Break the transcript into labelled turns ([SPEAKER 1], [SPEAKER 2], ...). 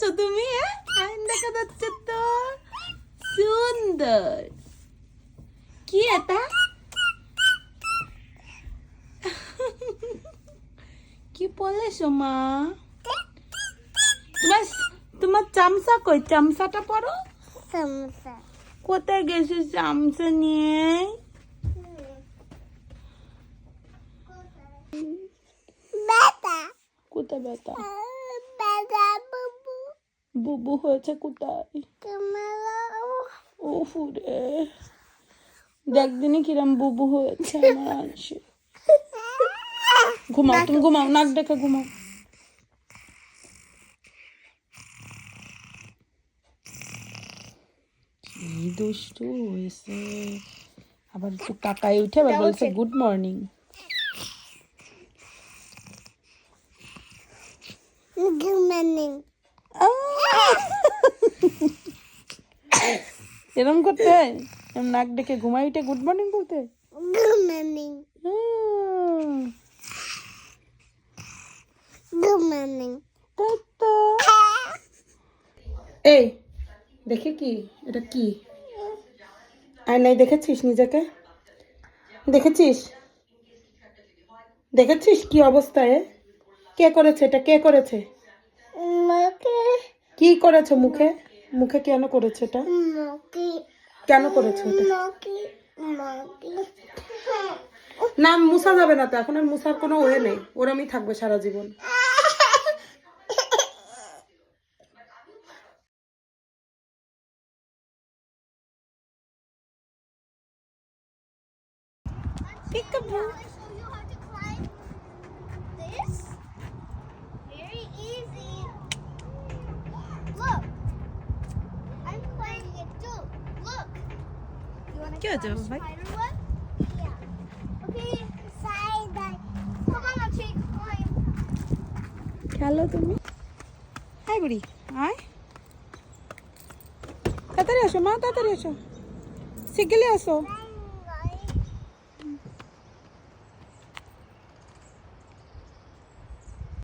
[SPEAKER 1] যাচ্ছ তুমি? আইন দেখা যাচ্ছে তো সুন্দর। কি এটা? কি বলেছো মা? তোমার তোমার চামচা কই? চামচাটা পড়ো।
[SPEAKER 2] চামচা
[SPEAKER 1] কোথায় গেছে চামচা নিয়ে?
[SPEAKER 2] বেটা
[SPEAKER 1] কোথায় ব্যথা?
[SPEAKER 2] বেটা বুবু
[SPEAKER 1] বুবু হয়েছে কোথায়?
[SPEAKER 2] তোমার
[SPEAKER 1] ও ফুরে দেখ দিনই কিরম বুবু হয়েছে আমার আনছে। ঘুমাও, তুমি ঘুমাও, নাক ডেকে ঘুমাও। কি দুষ্টু হয়েছে, আবার একটু তাকায় উঠে আবার বলছে গুড মর্নিং।
[SPEAKER 2] ঘুমানি
[SPEAKER 1] এরম করতে এরম নাক ডেকে ঘুমাই উঠে গুড মর্নিং বলতে?
[SPEAKER 2] ঘুমানি
[SPEAKER 1] হুম,
[SPEAKER 2] ঘুমানি
[SPEAKER 1] তাই তো। এই দেখে কি এটা কি? আয়নায় দেখেছিস নিজেকে? দেখেছিস? দেখেছিস কি অবস্থায়? কে করেছে এটা? কে করেছে?
[SPEAKER 2] মাকে
[SPEAKER 1] কি করেছে মুখে? মুখে কেন করেছে এটা?
[SPEAKER 2] মাকে
[SPEAKER 1] কেন করেছে এটা?
[SPEAKER 2] মাকে মাকে
[SPEAKER 1] না মুছা যাবে না তো, এখন আর মুছার কোনো ওয়ে নেই, ওরমই থাকবে সারা জীবন।
[SPEAKER 2] Peekaboo. Show you how to climb this. Very easy. Look, I'm climbing it too. Look. You want to
[SPEAKER 1] Good,
[SPEAKER 2] climb
[SPEAKER 1] bye.
[SPEAKER 2] spider web? Yeah. Okay. Side. Come on, I'll take climb.
[SPEAKER 1] খেলো তুমি। High বুড়ি আয়, তাড়াতাড়ি আসো মা, তাড়াতাড়ি আসো, শিগগিরই আসো।